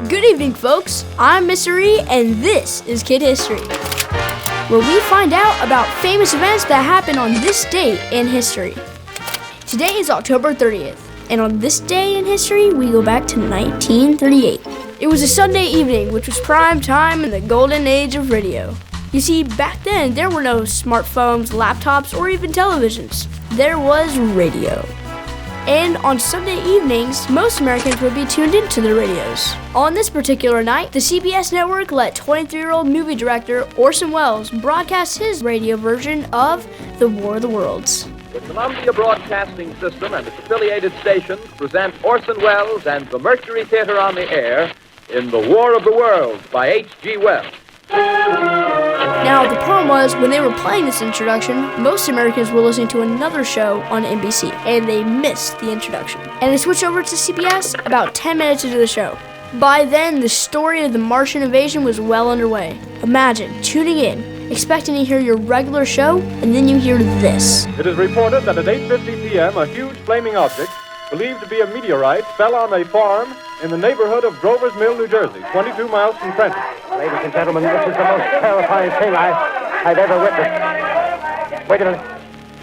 Good evening, folks. I'm Mr. E, and this is Kid History, where we find out about famous events that happened on this date in history. Today is October 30th, and on this day in history, we go back to 1938. It was a Sunday evening, which was prime time in the golden age of radio. You see, back then, there were no smartphones, laptops, or even televisions. There was radio. And on Sunday evenings, most Americans would be tuned into the radios. On this particular night, the CBS network let 23-year-old movie director Orson Welles broadcast his radio version of The War of the Worlds. The Columbia Broadcasting System and its affiliated stations present Orson Welles and the Mercury Theater on the air in The War of the Worlds by H.G. Wells. Now, the problem was, when they were playing this introduction, most Americans were listening to another show on NBC, and they missed the introduction. And they switched over to CBS about 10 minutes into the show. By then, the story of the Martian invasion was well underway. Imagine tuning in, expecting to hear your regular show, and then you hear this. It is reported that at 8:50 p.m., a huge flaming object, believed to be a meteorite, fell on a farm in the neighborhood of Grover's Mill, New Jersey, 22 miles from Trenton. Ladies and gentlemen, this is the most terrifying thing I've ever witnessed. Wait a minute.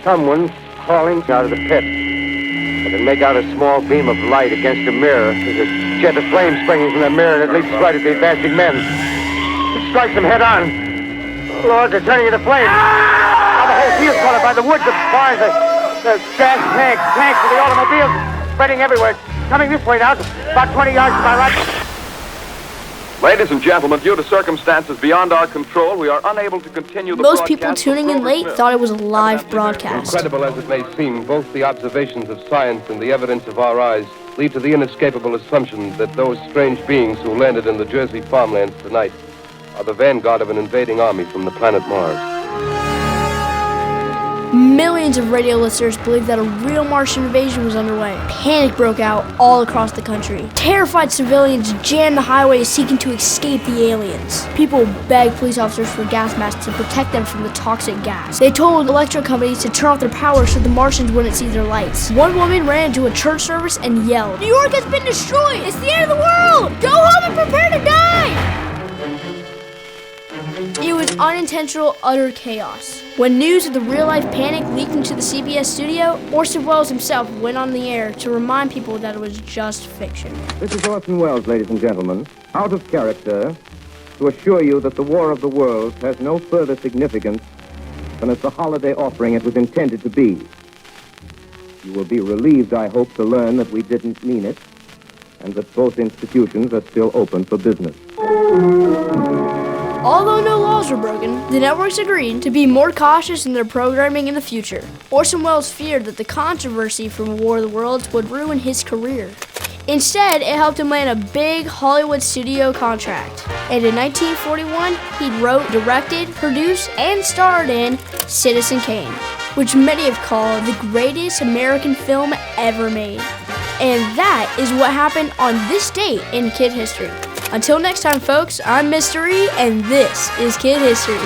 Someone's crawling out of the pit. I can make out a small beam of light against a mirror. There's a jet of flame springing from the mirror, and it leaps right at the advancing men. It strikes them head on. Lord, they're turning into flames. Now the whole field's caught up by the woods, the barns, the gas tanks of the automobiles spreading everywhere. Coming this way now, about 20 yards to my right. Ladies and gentlemen, due to circumstances beyond our control, we are unable to continue the Most people tuning in late thought it was a live broadcast. Incredible as it may seem, both the observations of science and the evidence of our eyes lead to the inescapable assumption that those strange beings who landed in the Jersey farmlands tonight are the vanguard of an invading army from the planet Mars. Millions of radio listeners believed that a real Martian invasion was underway. Panic broke out all across the country. Terrified civilians jammed the highways seeking to escape the aliens. People begged police officers for gas masks to protect them from the toxic gas. They told electric companies to turn off their power so the Martians wouldn't see their lights. One woman ran into a church service and yelled, "New York has been destroyed! It's the end of the world! Go home and prepare to die!" It was unintentional, utter chaos. When news of the real-life panic leaked into the CBS studio, Orson Welles himself went on the air to remind people that it was just fiction. This is Orson Welles, ladies and gentlemen, out of character, to assure you that the War of the Worlds has no further significance than as the holiday offering it was intended to be. You will be relieved, I hope, to learn that we didn't mean it, and that both institutions are still open for business. Although no laws were broken, the networks agreed to be more cautious in their programming in the future. Orson Welles feared that the controversy from War of the Worlds would ruin his career. Instead, it helped him land a big Hollywood studio contract. And in 1941, he wrote, directed, produced, and starred in Citizen Kane, which many have called the greatest American film ever made. And that is what happened on this date in Kid History. Until next time, folks, I'm Mr. E, and this is Kid History.